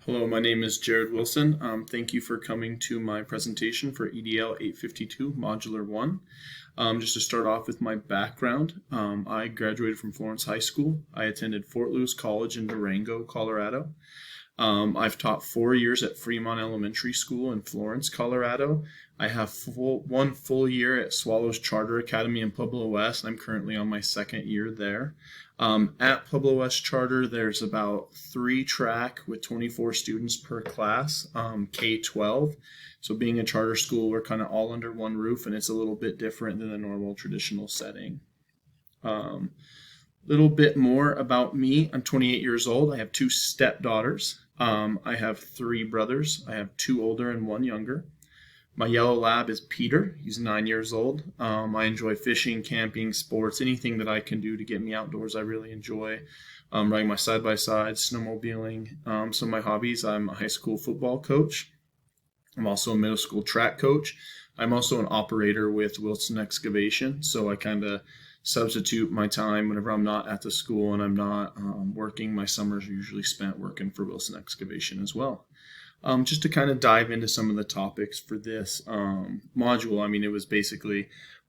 Hello, my name is Jared Wilson. Thank you for coming to my presentation for EDL 852 Modular 1. Just to start off with my background, I graduated from Florence High School. I attended Fort Lewis College in Durango, Colorado. I've taught 4 years at Fremont Elementary School in Florence, Colorado. I have one full year at Swallows Charter Academy in Pueblo West. I'm currently on my second year there. At Pueblo West Charter, there's about 3 track with 24 students per class, K-12. So being a charter school, we're kind of all under one roof, and it's a little bit different than a normal traditional setting. Little bit more about me. I'm 28 years old. I have 2 stepdaughters. I have 3 brothers. I have 2 older and 1 younger. My yellow lab is Peter. He's 9 years old. I enjoy fishing, camping, sports, anything that I can do to get me outdoors. I really enjoy riding my side-by-side, snowmobiling. Some of my hobbies, I'm a high school football coach. I'm also a middle school track coach. I'm also an operator with Wilson Excavation, so I kind of substitute my time whenever I'm not at the school and I'm not working. My summers are usually spent working for Wilson Excavation as well. Just to kind of dive into some of the topics for this module, it was basically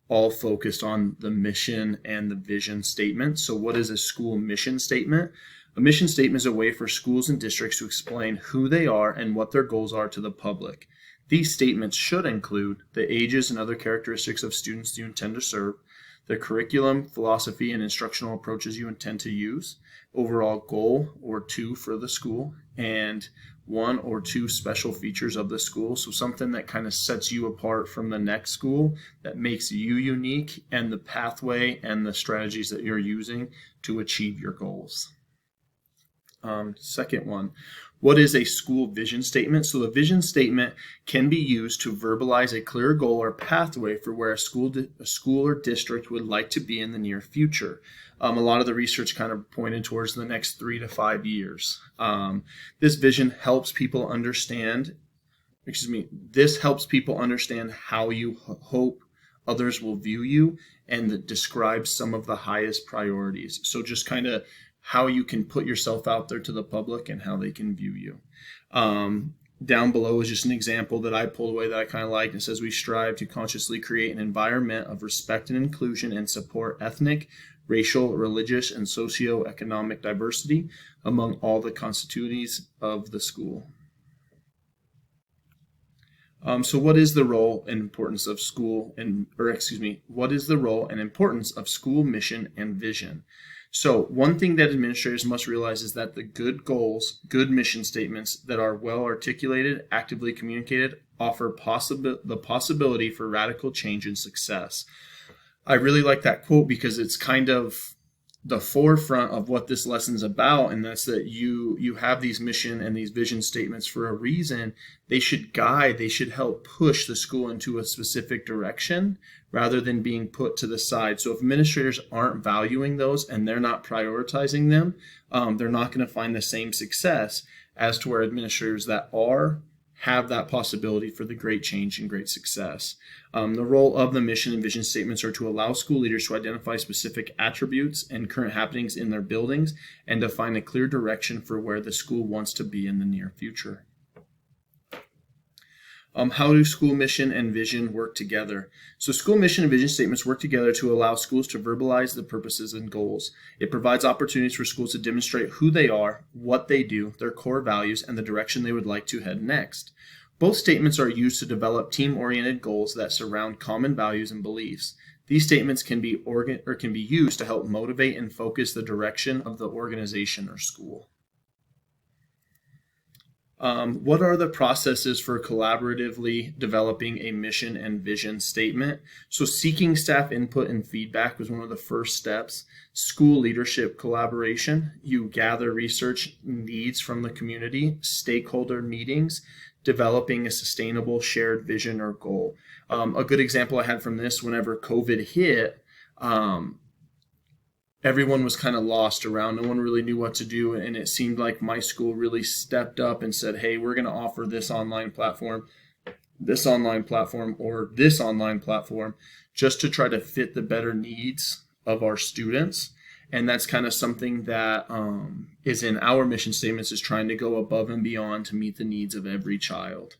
all focused on the mission and the vision statement. So what is a school mission statement? A mission statement is a way for schools and districts to explain who they are and what their goals are to the public. These statements should include the ages and other characteristics of students you intend to serve, the curriculum, philosophy, and instructional approaches you intend to use, overall goal or 2 for the school, and 1 or 2 special features of the school. So something that kind of sets you apart from the next school, that makes you unique, and the pathway and the strategies that you're using to achieve your goals. Second one, what is a school vision statement? So the vision statement can be used to verbalize a clear goal or pathway for where a school or district would like to be in the near future. A lot of the research kind of pointed towards the next 3 to 5 years. This vision helps people understand, this helps people understand how you hope others will view you, and that describes some of the highest priorities. So just kind of how you can put yourself out there to the public and how they can view you. Down below is just an example that I pulled away that I kind of liked. It says, we strive to consciously create an environment of respect and inclusion and support ethnic, racial, religious, and socioeconomic diversity among all the constituencies of the school. So what is the role and importance of what is the role and importance of school mission and vision? So one thing that administrators must realize is that the good goals, good mission statements that are well articulated, actively communicated, offer the possibility for radical change and success. I really like that quote because it's kind of the forefront of what this lesson's about, and that's that you have these mission and these vision statements for a reason. They should guide, they should help push the school into a specific direction rather than being put to the side. So if administrators aren't valuing those and they're not prioritizing them, they're not going to find the same success as to where administrators that have that possibility for the great change and great success. The role of the mission and vision statements are to allow school leaders to identify specific attributes and current happenings in their buildings and define a clear direction for where the school wants to be in the near future. How do school mission and vision work together? So school mission and vision statements work together to allow schools to verbalize the purposes and goals. It provides opportunities for schools to demonstrate who they are, what they do, their core values, and the direction they would like to head next. Both statements are used to develop team-oriented goals that surround common values and beliefs. These statements can be used to help motivate and focus the direction of the organization or school. What are the processes for collaboratively developing a mission and vision statement? So seeking staff input and feedback was one of the first steps. School leadership collaboration. You gather research needs from the community, stakeholder meetings, developing a sustainable shared vision or goal. A good example I had from this, whenever COVID hit, everyone was kind of lost around. No one really knew what to do. And it seemed like my school really stepped up and said, hey, we're going to offer this online platform, or this online platform, just to try to fit the better needs of our students. And that's kind of something that is in our mission statements, is trying to go above and beyond to meet the needs of every child.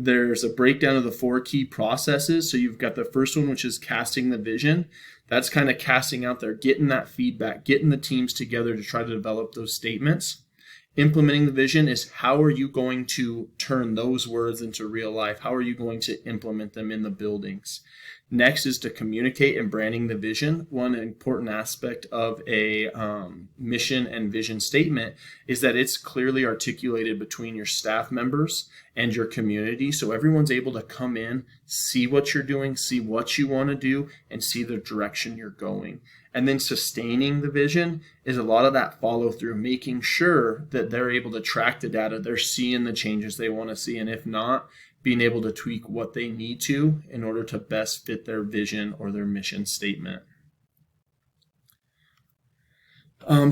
There's a breakdown of the 4 key processes. So you've got the first one, which is casting the vision. That's kind of casting out there, getting that feedback, getting the teams together to try to develop those statements. Implementing the vision is, how are you going to turn those words into real life? How are you going to implement them in the buildings? Next is to communicate and branding the vision. One important aspect of a mission and vision statement is that it's clearly articulated between your staff members and your community, so everyone's able to come in, see what you're doing, see what you want to do, and see the direction you're going. And then sustaining the vision is a lot of that follow through, making sure that they're able to track the data, they're seeing the changes they want to see, and if not, being able to tweak what they need to in order to best fit their vision or their mission statement.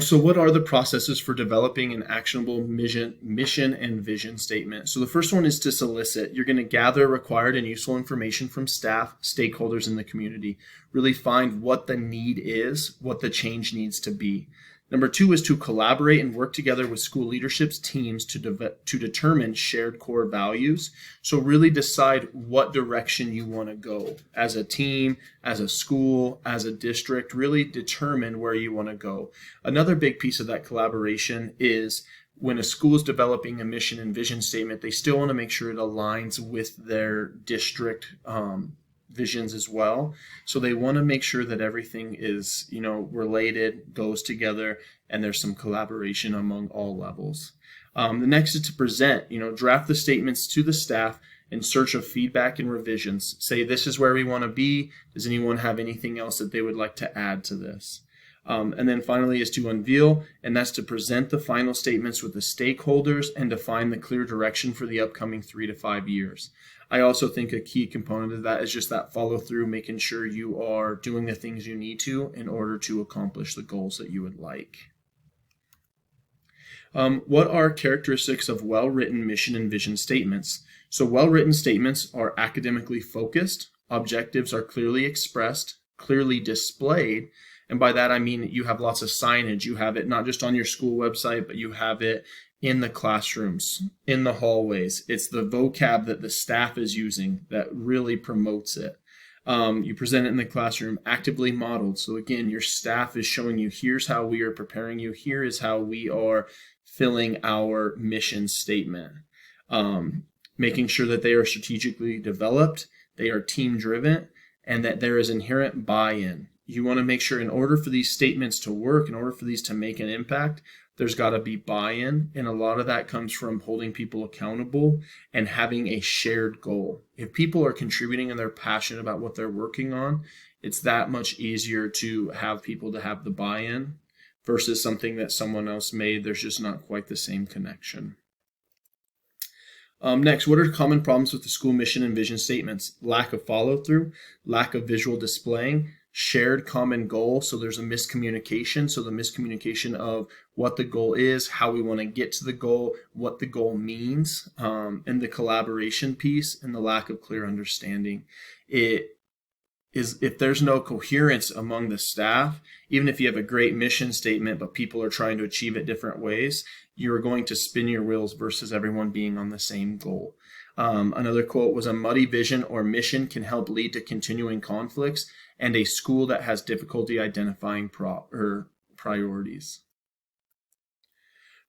So what are the processes for developing an actionable mission and vision statement? So the first one is to solicit. You're going to gather required and useful information from staff, stakeholders in the community. Really find what the need is, what the change needs to be. Number 2 is to collaborate and work together with school leadership's teams to determine shared core values. So really decide what direction you want to go as a team, as a school, as a district. Really determine where you want to go. Another big piece of that collaboration is when a school is developing a mission and vision statement, they still want to make sure it aligns with their district visions as well. So they want to make sure that everything is, related, goes together, and there's some collaboration among all levels. The next is to present, draft the statements to the staff in search of feedback and revisions. Say, this is where we want to be. Does anyone have anything else that they would like to add to this? And then finally is to unveil, and that's to present the final statements with the stakeholders and define the clear direction for the upcoming 3 to 5 years. I also think a key component of that is just that follow through, making sure you are doing the things you need to in order to accomplish the goals that you would like. What are characteristics of well-written mission and vision statements? So well-written statements are academically focused, objectives are clearly expressed, clearly displayed, and by that I mean you have lots of signage. You have it not just on your school website, but you have it in the classrooms, in the hallways. It's the vocab that the staff is using that really promotes it. You present it in the classroom, actively modeled. So again, your staff is showing you, here's how we are preparing you. Here is how we are filling our mission statement. Making sure that they are strategically developed, they are team driven, and that there is inherent buy-in. You want to make sure in order for these statements to work, in order for these to make an impact, there's got to be buy-in, and a lot of that comes from holding people accountable and having a shared goal. If people are contributing and they're passionate about what they're working on, it's that much easier to have people to have the buy-in versus something that someone else made. There's just not quite the same connection. Next, what are common problems with the school mission and vision statements? Lack of follow-through, lack of visual displaying, shared common goal. So there's a miscommunication. So the miscommunication of what the goal is, how we want to get to the goal, what the goal means, and the collaboration piece, and the lack of clear understanding. It is, if there's no coherence among the staff, even if you have a great mission statement, but people are trying to achieve it different ways, you're going to spin your wheels versus everyone being on the same goal. Another quote was, a muddy vision or mission can help lead to continuing conflicts and a school that has difficulty identifying priorities.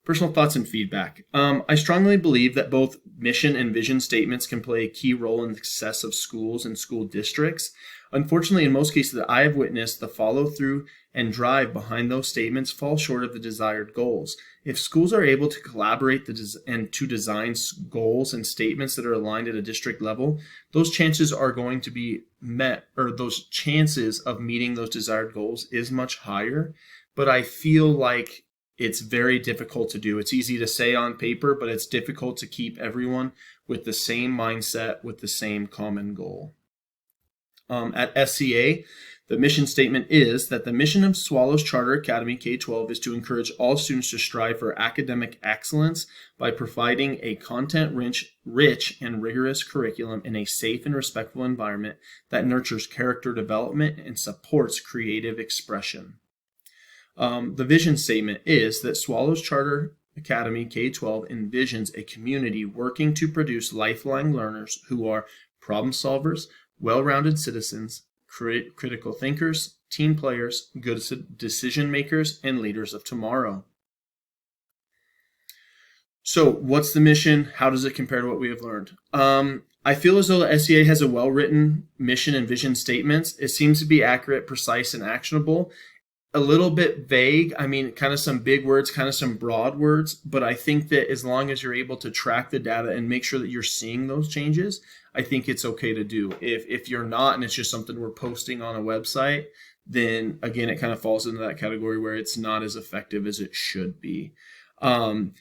Personal thoughts and feedback. I strongly believe that both mission and vision statements can play a key role in the success of schools and school districts. Unfortunately, in most cases that I have witnessed, the follow-through and drive behind those statements fall short of the desired goals. If schools are able to collaborate and to design goals and statements that are aligned at a district level, those chances are going to be met, or those chances of meeting those desired goals is much higher. But I feel like it's very difficult to do. It's easy to say on paper, but it's difficult to keep everyone with the same mindset, with the same common goal. At SCA, the mission statement is that the mission of Swallows Charter Academy K-12 is to encourage all students to strive for academic excellence by providing a content-rich and rigorous curriculum in a safe and respectful environment that nurtures character development and supports creative expression. The vision statement is that Swallows Charter Academy K-12 envisions a community working to produce lifelong learners who are problem solvers, well-rounded citizens, critical thinkers, team players, good decision makers, and leaders of tomorrow. So what's the mission? How does it compare to what we have learned? I feel as though the SEA has a well-written mission and vision statements. It seems to be accurate, precise, and actionable. A little bit vague. I mean, kind of some big words, kind of some broad words, but I think that as long as you're able to track the data and make sure that you're seeing those changes, I think it's okay to do. If you're not, and it's just something we're posting on a website, then again, it kind of falls into that category where it's not as effective as it should be. And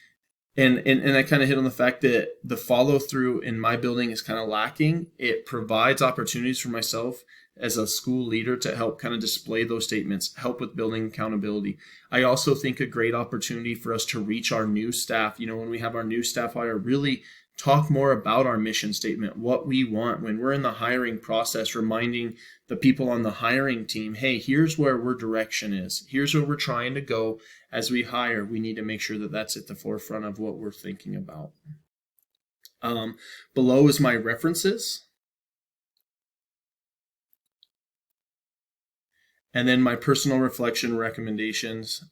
I kind of hit on the fact that the follow through in my building is kind of lacking. It provides opportunities for myself as a school leader to help kind of display those statements, help with building accountability. I also think a great opportunity for us to reach our new staff, when we have our new staff hire, really talk more about our mission statement, what we want when we're in the hiring process, reminding the people on the hiring team, hey, here's where our direction is. Here's where we're trying to go as we hire. We need to make sure that that's at the forefront of what we're thinking about. Below is my references. And then my personal reflection recommendations.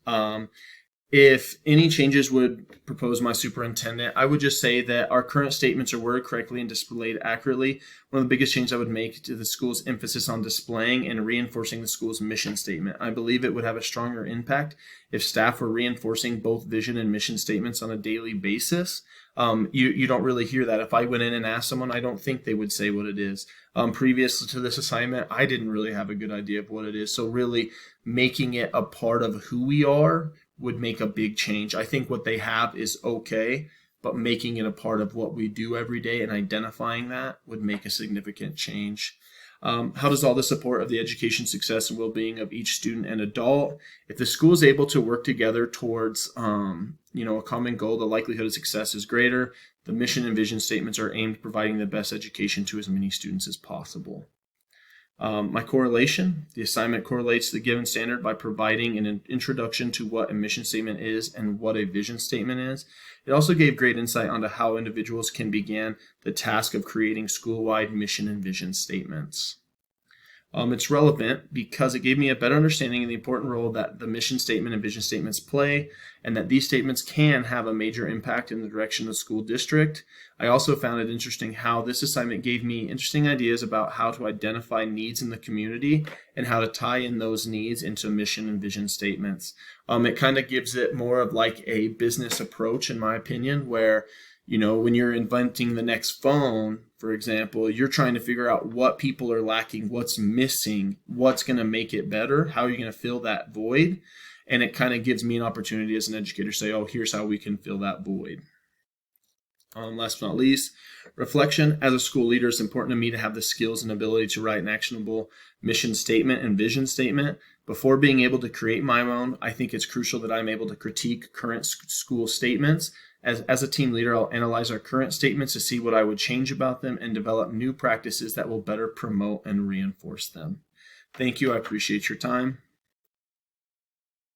If any changes would propose my superintendent, I would just say that our current statements are worded correctly and displayed accurately. One of the biggest changes I would make to the school's emphasis on displaying and reinforcing the school's mission statement. I believe it would have a stronger impact if staff were reinforcing both vision and mission statements on a daily basis. You don't really hear that. If I went in and asked someone, I don't think they would say what it is. Previous to this assignment, I didn't really have a good idea of what it is. So really making it a part of who we are would make a big change. I think what they have is okay, but making it a part of what we do every day and identifying that would make a significant change. How does all this support of the education success and well-being of each student and adult? If the school is able to work together towards a common goal, the likelihood of success is greater. The mission and vision statements are aimed at providing the best education to as many students as possible. My correlation, the assignment correlates the given standard by providing an introduction to what a mission statement is and what a vision statement is. It also gave great insight onto how individuals can begin the task of creating school-wide mission and vision statements. It's relevant because it gave me a better understanding of the important role that the mission statement and vision statements play, and that these statements can have a major impact in the direction of the school district. I also found it interesting how this assignment gave me interesting ideas about how to identify needs in the community and how to tie in those needs into mission and vision statements. It kind of gives it more of like a business approach, in my opinion, where when you're inventing the next phone, for example, you're trying to figure out what people are lacking, what's missing, what's going to make it better, how are you going to fill that void? And it kind of gives me an opportunity as an educator to say, oh, here's how we can fill that void. Last but not least, reflection. As a school leader, it's important to me to have the skills and ability to write an actionable mission statement and vision statement. Before being able to create my own, I think it's crucial that I'm able to critique current school statements. As a team leader, I'll analyze our current statements to see what I would change about them and develop new practices that will better promote and reinforce them. Thank you. I appreciate your time.